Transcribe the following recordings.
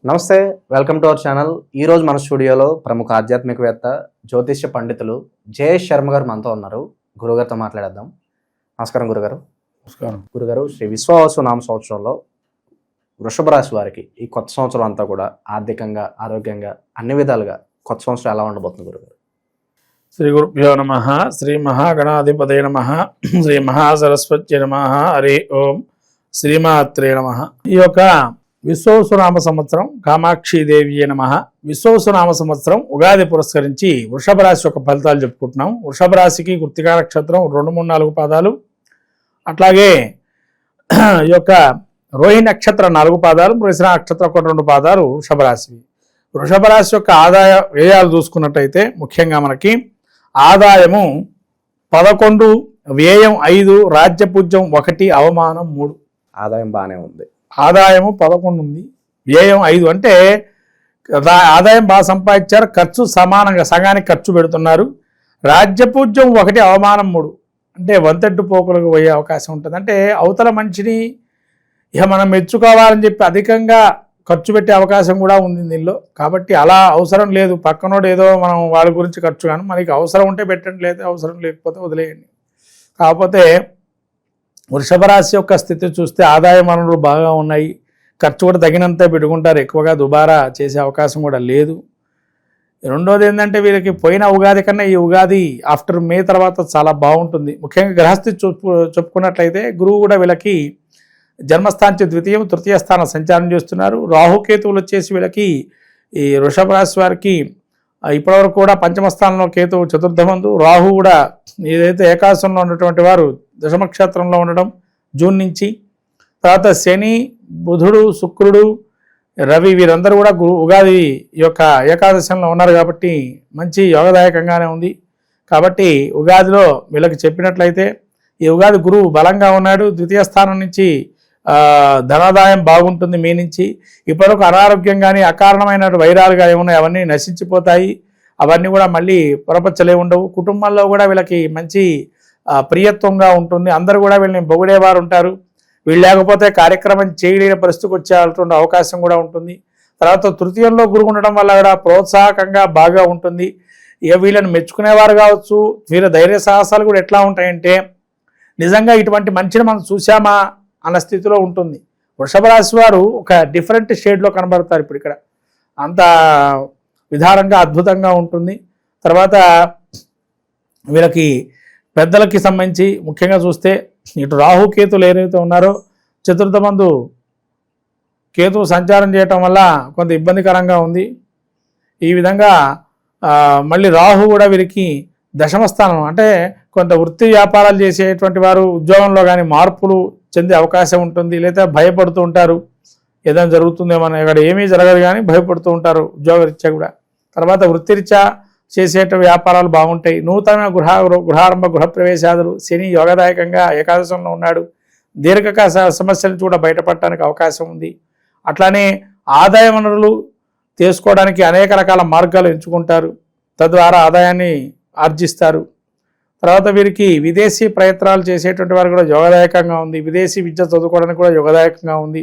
నమస్తే, welcome to our channel. ఈరోజు మన స్టూడియోలో ప్రముఖ ఆధ్యాత్మికవేత్త, జ్యోతిష్య పండితులు జయేష్ శర్మ గారు మనతో ఉన్నారు. గురుగారితో మాట్లాడేద్దాం. నమస్కారం గురుగారు. నమస్కారం గురుగారు, శ్రీ విశ్వావసు నామ సంవత్సరంలో వృషభ రాశి వారికి ఈ కొత్త సంవత్సరం అంతా కూడా ఆర్థికంగా, ఆరోగ్యంగా అన్ని విధాలుగా కొత్త సంవత్సరం ఎలా ఉండబోతుంది గురుగారు? శ్రీ గురుభ్యో నమ. శ్రీ మహాగణాధిపతయ నమ. శ్రీ మహాసరస్వత్య నమ. హరి ఓం. శ్రీమాత్రే నమ. ఈ యొక్క విశ్వవసునామ సంవత్సరం కామాక్షిదేవి నమ. విశ్వవసునామ సంవత్సరం ఉగాది పురస్కరించి వృషభ రాశి యొక్క ఫలితాలు చెప్పుకుంటున్నాం. వృషభ రాశికి కృత్తికా నక్షత్రం 2, 3, 4 పాదాలు, అట్లాగే ఈ యొక్క రోహిణి నక్షత్రం 4 పాదాలు, మృగశిర నక్షత్రం 1, 2 పాదాలు వృషభ రాశి. వృషభ రాశి యొక్క ఆదాయ వ్యయాలు చూసుకున్నట్టయితే ముఖ్యంగా మనకి ఆదాయము 11, వ్యయం 5, రాజ్యపూజ్యం 1, అవమానం 3. ఆదాయం బాగానే ఉంది. ఆదాయము 11 ఉంది, వ్యయం 5. అంటే ఆదాయం బాగా సంపాదించారు, ఖర్చు సమానంగా సగానికి ఖర్చు పెడుతున్నారు. రాజ్యపూజ్యం 1, అవమానం 3. అంటే వంతెట్టు పోకులకు పోయే అవకాశం ఉంటుంది. అంటే అవతల మనిషిని ఇక మనం మెచ్చుకోవాలని చెప్పి అధికంగా ఖర్చు పెట్టే అవకాశం కూడా ఉంది దీనిలో. కాబట్టి అలా అవసరం లేదు, పక్కనోడు ఏదో మనం వాళ్ళ గురించి ఖర్చు, కానీ మనకి అవసరం ఉంటే పెట్టండి, లేదా అవసరం లేకపోతే వదిలేయండి. కాకపోతే వృషభ రాశి యొక్క స్థితి చూస్తే ఆదాయ వనరులు బాగా ఉన్నాయి, ఖర్చు కూడా తగినంత పెట్టుకుంటారు, ఎక్కువగా దుబారా చేసే అవకాశం కూడా లేదు. రెండోది ఏంటంటే వీరికి పోయిన ఉగాది కన్నా ఈ ఉగాది ఆఫ్టర్ మే తర్వాత చాలా బాగుంటుంది. ముఖ్యంగా గ్రహస్థితి చెప్పుకున్నట్లయితే గురువు కూడా వీళ్ళకి జన్మస్థానం ద్వితీయం, తృతీయ స్థానం సంచారం చేస్తున్నారు. రాహుకేతువులు వచ్చేసి వీళ్ళకి ఈ వృషభ రాశి వారికి ఇప్పటివరకు కూడా పంచమ స్థానంలో కేతువు చతుర్థమందు, రాహు కూడా ఏదైతే ఏకాదశంలో ఉన్నటువంటి వారు దశమక్షేత్రంలో ఉండడం జూన్ నుంచి, తర్వాత శని, బుధుడు, శుక్రుడు, రవి వీరందరూ కూడా ఉగాది యొక్క ఏకాదశంలో ఉన్నారు. కాబట్టి మంచి యోగదాయకంగానే ఉంది. కాబట్టి ఉగాదిలో వీళ్ళకి చెప్పినట్లయితే ఈ ఉగాది గురువు బలంగా ఉన్నాడు. ద్వితీయ స్థానం నుంచి ధనాదాయం బాగుంటుంది. మీ నుంచి ఇప్పటివరకు అనారోగ్యం కానీ అకారణమైన వైరాలుగా ఏమున్నాయి అవన్నీ నశించిపోతాయి. అవన్నీ కూడా మళ్ళీ పొరపచ్చలే ఉండవు. కుటుంబంలో కూడా వీళ్ళకి మంచి ప్రియత్వంగా ఉంటుంది. అందరూ కూడా వీళ్ళని పొగిడేవారు ఉంటారు. వీళ్ళు లేకపోతే కార్యక్రమం చేయలేని పరిస్థితికి వచ్చేటువంటి అవకాశం కూడా ఉంటుంది. తర్వాత తృతీయంలో గురువు ఉండడం వల్ల కూడా ప్రోత్సాహకంగా బాగా ఉంటుంది. ఇక వీళ్ళని మెచ్చుకునేవారు కావచ్చు. వీళ్ళ ధైర్య సాహసాలు కూడా ఎట్లా ఉంటాయంటే నిజంగా ఇటువంటి మనిషిని మనం చూసామా అన్న స్థితిలో ఉంటుంది. వృషభ రాశి వారు ఒక డిఫరెంట్ షేడ్లో కనబడతారు. ఇప్పుడు ఇక్కడ అంత విధానంగా అద్భుతంగా ఉంటుంది. తర్వాత వీళ్ళకి పెద్దలకి సంబంధించి ముఖ్యంగా చూస్తే ఇటు రాహు కేతులు ఏదైతే ఉన్నారో చతుర్థమందు కేతువు సంచారం చేయటం వల్ల కొంత ఇబ్బందికరంగా ఉంది. ఈ విధంగా మళ్ళీ రాహు కూడా వీరికి దశమస్థానం, అంటే కొంత వృత్తి వ్యాపారాలు చేసేటువంటి వారు ఉద్యోగంలో కానీ మార్పులు చెందే అవకాశం ఉంటుంది. లేదా భయపడుతూ ఉంటారు, ఏదైనా జరుగుతుందేమో, ఇక్కడ ఏమీ జరగదు కానీ భయపడుతూ ఉంటారు ఉద్యోగరీత్యా కూడా. తర్వాత వృత్తిరీత్యా చేసేట వ్యాపారాలు బాగుంటాయి. నూతన గృహారంభ గృహప్రవేశాదులు, శని యోగదాయకంగా ఏకాదశంలో ఉన్నాడు. దీర్ఘకాల సమస్యల నుంచి కూడా బయటపడటానికి అవకాశం ఉంది. అట్లానే ఆదాయ వనరులు తీసుకోవడానికి అనేక రకాల మార్గాలు ఎంచుకుంటారు, తద్వారా ఆదాయాన్ని ఆర్జిస్తారు. తర్వాత వీరికి విదేశీ ప్రయత్నాలు చేసేటువంటి వారు కూడా యోగదాయకంగా ఉంది. విదేశీ విద్య చదువుకోవడానికి కూడా యోగదాయకంగా ఉంది.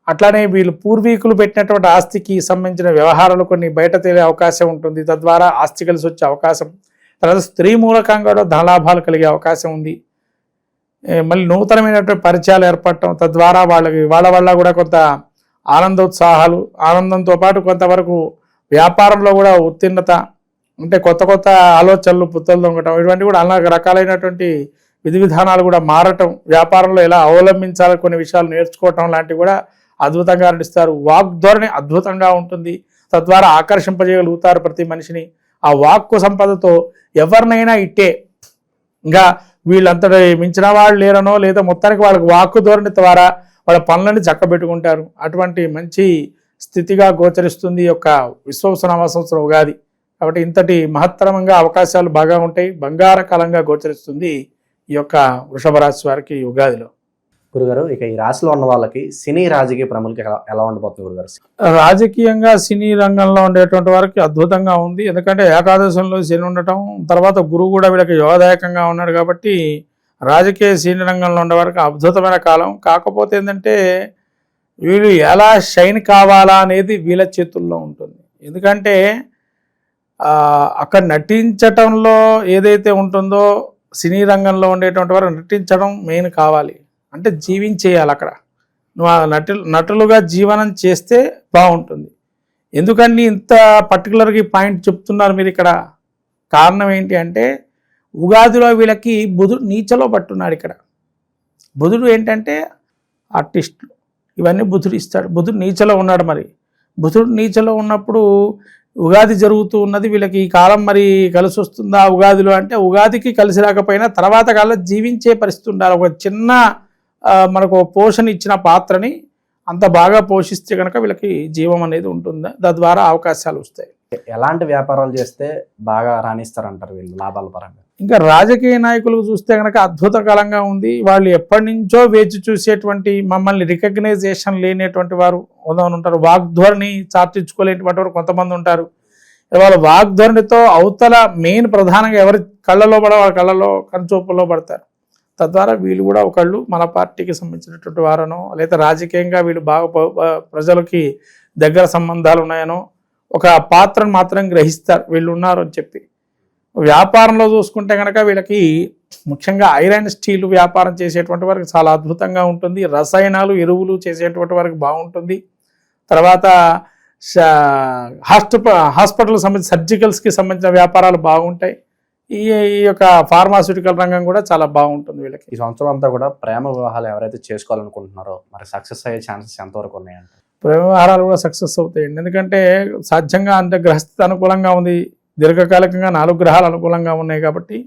అట్లానే వీళ్ళు పూర్వీకులు పెట్టినటువంటి ఆస్తికి సంబంధించిన వ్యవహారాలు కొన్ని బయట తేలే అవకాశం ఉంటుంది, తద్వారా ఆస్తి కలిసి వచ్చే అవకాశం. తర్వాత స్త్రీ మూలకంగా కూడా ధనలాభాలు కలిగే అవకాశం ఉంది. మళ్ళీ నూతనమైనటువంటి పరిచయాలు ఏర్పడటం, తద్వారా వాళ్ళ వల్ల కూడా కొంత ఆనందోత్సాహాలు, ఆనందంతో పాటు కొంతవరకు వ్యాపారంలో కూడా ఉత్తీర్ణత, అంటే కొత్త కొత్త ఆలోచనలు, పుత్తలు దొంగటం, ఇటువంటి కూడా అనేక రకాలైనటువంటి విధి విధానాలు కూడా మారటం, వ్యాపారంలో ఎలా అవలంబించాలి కొన్ని విషయాలు నేర్చుకోవటం లాంటివి కూడా అద్భుతంగా నడిస్తారు. వాగ్ధోరణి అద్భుతంగా ఉంటుంది, తద్వారా ఆకర్షింపజేయగలుగుతారు ప్రతి మనిషిని. ఆ వాక్కు సంపదతో ఎవరినైనా ఇట్టే, ఇంకా వీళ్ళంతటి మించిన వాళ్ళు లేరనో, లేదా మొత్తానికి వాళ్ళకి వాక్కు ధోరణి ద్వారా వాళ్ళ పనులని చక్కబెట్టుకుంటారు. అటువంటి మంచి స్థితిగా గోచరిస్తుంది ఈ యొక్క విశ్వవసునామ సంవత్సరం ఉగాది. కాబట్టి ఇంతటి మహత్తరమంగా అవకాశాలు బాగా ఉంటాయి. బంగారకాలంగా గోచరిస్తుంది ఈ యొక్క వృషభ రాశి వారికి ఉగాదిలో. గురుగారు, ఇక ఈ రాశిలో ఉన్న వాళ్ళకి సినీ రాజకీయ ప్రముఖులకి ఎలా ఉండబోతుంది గురుగారు? రాజకీయంగా సినీ రంగంలో ఉండేటువంటి వారికి అద్భుతంగా ఉంది. ఎందుకంటే ఏకాదశంలో శని ఉండటం, తర్వాత గురువు కూడా వీళ్ళకి యోగదాయకంగా ఉన్నాడు. కాబట్టి రాజకీయ సినీ రంగంలో ఉండే వారికి అద్భుతమైన కాలం. కాకపోతే ఏంటంటే వీళ్ళు ఎలా షైన్ కావాలా అనేది వీళ్ళ చేతుల్లో ఉంటుంది. ఎందుకంటే అక్కడ నటించటంలో ఏదైతే ఉంటుందో సినీ రంగంలో ఉండేటువంటి వారు నటించడం మెయిన్ కావాలి. అంటే జీవించేయాలి. అక్కడ నువ్వు ఆ నటులుగా జీవనం చేస్తే బాగుంటుంది. ఎందుకంటే ఇంత పర్టికులర్గా ఈ పాయింట్ చెప్తున్నారు మీరు ఇక్కడ? కారణం ఏంటి అంటే ఉగాదిలో వీళ్ళకి బుధుడు నీచలో పట్టున్నాడు. ఇక్కడ బుధుడు ఏంటంటే ఆర్టిస్టులు ఇవన్నీ బుధుడు ఇస్తాడు. బుధుడు నీచలో ఉన్నాడు. మరి బుధుడు నీచలో ఉన్నప్పుడు ఉగాది జరుగుతూ ఉన్నది. వీళ్ళకి ఈ కాలం మరి కలిసి వస్తుందా ఉగాదిలో అంటే ఉగాదికి కలిసి రాకపోయినా తర్వాత కాలం జీవించే పరిస్థితి ఉండాలి. ఒక చిన్న మనకు పోషణ ఇచ్చిన పాత్రని అంత బాగా పోషిస్తే కనుక వీళ్ళకి జీవం అనేది ఉంటుంది. తద్వారా అవకాశాలు వస్తాయి. ఎలాంటి వ్యాపారాలు చేస్తే బాగా రాణిస్తారంటారు వీళ్ళు లాభాల పరంగా? ఇంకా రాజకీయ నాయకులు చూస్తే కనుక అద్భుతకరంగా ఉంది. వాళ్ళు ఎప్పటి నుంచో వేచి చూసేటువంటి, మమ్మల్ని రికగ్నైజేషన్ లేనటువంటి వారు ఉంటారు. వాగ్ధోరణి చార్టించుకోలేనటువంటి వారు కొంతమంది ఉంటారు. వాళ్ళ వాగ్ధోరణితో అవతల మెయిన్ ప్రధానంగా ఎవరి కళ్ళలో వాళ్ళ కళ్ళలో కనుచూపుల్లో పడతారు. తద్వారా వీళ్ళు కూడా ఒకళ్ళు మన పార్టీకి సంబంధించినటువంటి వారనో లేదా రాజకీయంగా వీళ్ళు బాగా ప్రజలకి దగ్గర సంబంధాలు ఉన్నాయనో ఒక పాత్రను మాత్రం గ్రహిస్తారు వీళ్ళు ఉన్నారు అని చెప్పి. వ్యాపారంలో చూసుకుంటే కనుక వీళ్ళకి ముఖ్యంగా ఐరన్ స్టీల్ వ్యాపారం చేసేటువంటి వారికి చాలా అద్భుతంగా ఉంటుంది. రసాయనాలు ఎరువులు చేసేటువంటి వారికి బాగుంటుంది. తర్వాత హాస్పిటల్కి సంబంధించి సర్జికల్స్కి సంబంధించిన వ్యాపారాలు బాగుంటాయి. ఈ యొక్క ఫార్మాస్యూటికల్ రంగం కూడా చాలా బాగుంటుంది వీళ్ళకి. ఈ సంవత్సరం అంతా కూడా ప్రేమ వివాహాలు ఎవరైతే చేసుకోవాలనుకుంటున్నారో మరి సక్సెస్ అయ్యే ఛాన్సెస్ ఎంతవరకు ఉన్నాయంటే? ప్రేమ వ్యవహారాలు కూడా సక్సెస్ అవుతాయండి. ఎందుకంటే సాధ్యంగా అంటే గ్రహస్థితి అనుకూలంగా ఉంది. దీర్ఘకాలికంగా 4 గ్రహాలు అనుకూలంగా ఉన్నాయి కాబట్టి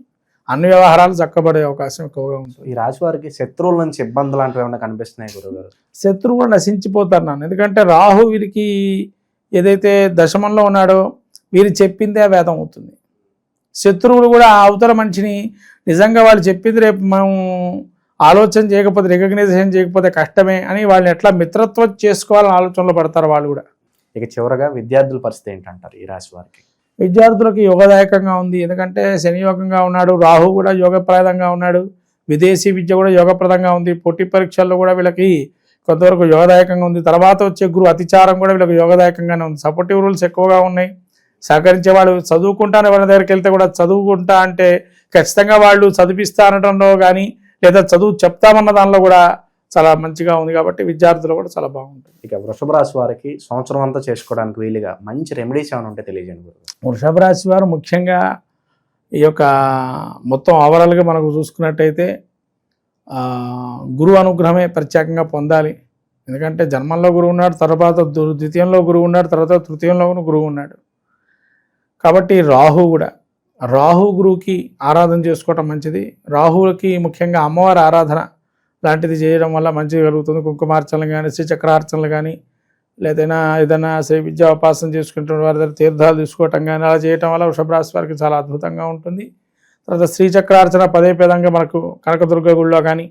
అన్ని వ్యవహారాలు చక్కబడే అవకాశం ఎక్కువగా ఉంటుంది. ఈ రాశి వారికి శత్రువుల నుంచి ఇబ్బందులు లాంటివి ఏమైనా కనిపిస్తున్నాయి గురుగారు? శత్రువు కూడా నశించిపోతారు నాన్న. ఎందుకంటే రాహు వీరికి ఏదైతే దశమంలో ఉన్నాడో వీరు చెప్పిందే వేదం అవుతుంది. శత్రువులు కూడా అవతల మనిషిని నిజంగా వాళ్ళు చెప్పింది రేపు మనం ఆలోచన చేయకపోతే, రికగ్నైజేషన్ చేయకపోతే కష్టమే అని వాళ్ళని ఎట్లా మిత్రత్వం చేసుకోవాలని ఆలోచనలో పడతారు వాళ్ళు కూడా. ఇక చివరగా విద్యార్థుల పరిస్థితి ఏంటంటారు ఈ రాశి వారికి? విద్యార్థులకు యోగదాయకంగా ఉంది. ఎందుకంటే శని యోగంగా ఉన్నాడు, రాహు కూడా యోగప్రదంగా ఉన్నాడు, విదేశీ విద్య కూడా యోగప్రదంగా ఉంది. పోటీ పరీక్షల్లో కూడా వీళ్ళకి కొంతవరకు యోగదాయకంగా ఉంది. తర్వాత వచ్చే గురువు అతిచారం కూడా వీళ్ళకి యోగదాయకంగానే ఉంది. సపోర్టివ్ రూల్స్ ఎక్కువగా ఉన్నాయి. సహకరించేవాడు చదువుకుంటాను ఎవరి దగ్గరికి వెళ్తే కూడా చదువుకుంటా అంటే ఖచ్చితంగా వాళ్ళు చదివిస్తా అనడంలో కానీ లేదా చదువు చెప్తామన్న దానిలో కూడా చాలా మంచిగా ఉంది. కాబట్టి విద్యార్థులు కూడా చాలా బాగుంటుంది. ఇక వృషభ రాశి వారికి సంవత్సరం అంతా చేసుకోవడానికి వీలుగా మంచి రెమెడీస్ ఏమైనా ఉంటే తెలియజేయండి. వృషభ రాశి వారు ముఖ్యంగా ఈ యొక్క మొత్తం ఓవరాల్గా మనకు చూసుకున్నట్టయితే గురువు అనుగ్రహమే ప్రత్యేకంగా పొందాలి. ఎందుకంటే జన్మంలో గురువు ఉన్నాడు, తర్వాత ద్వితీయంలో గురువు ఉన్నాడు, తర్వాత తృతీయంలో గురువు ఉన్నాడు. కాబట్టి రాహు గురువుకి ఆరాధన చేసుకోవటం మంచిది. రాహువుకి ముఖ్యంగా అమ్మవారి ఆరాధన లాంటిది చేయడం వల్ల మంచిగా కలుగుతుంది. కుంకుమార్చనలు కానీ, శ్రీచక్రార్చనలు కానీ, లేదైనా ఏదైనా శ్రీ విద్యాపాసన చేసుకుంటున్న వారి దగ్గర తీర్థాలు తీసుకోవటం కానీ అలా చేయటం వల్ల వృషభ రాశి వారికి చాలా అద్భుతంగా ఉంటుంది. తర్వాత శ్రీచక్రార్చన పదేపేదంగా మనకు కనకదుర్గ గుళ్ళో కానీ,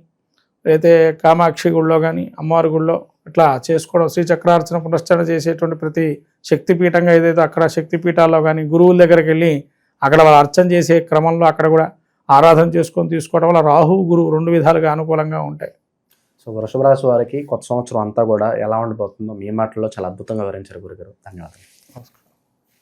లేకపోతే కామాక్షి గుళ్ళో కానీ, అమ్మవారి గుళ్ళో ఇట్లా చేసుకోవడం, శ్రీచక్రార్చన పునశ్చరణ చేసేటువంటి ప్రతి శక్తిపీఠంగా ఏదైతే అక్కడ శక్తిపీఠాల్లో కానీ గురువుల దగ్గరికి వెళ్ళి అక్కడ వాళ్ళు అర్చన చేసే క్రమంలో అక్కడ కూడా ఆరాధన చేసుకొని తీసుకోవడం వల్ల రాహు గురువు 2 విధాలుగా అనుకూలంగా ఉంటాయి. సో వృషభ రాశి వారికి కొత్త సంవత్సరం అంతా కూడా ఎలా ఉండిపోతుందో మీ మాటల్లో చాలా అద్భుతంగా వివరించారు గురుగారు. ధన్యవాదాలు.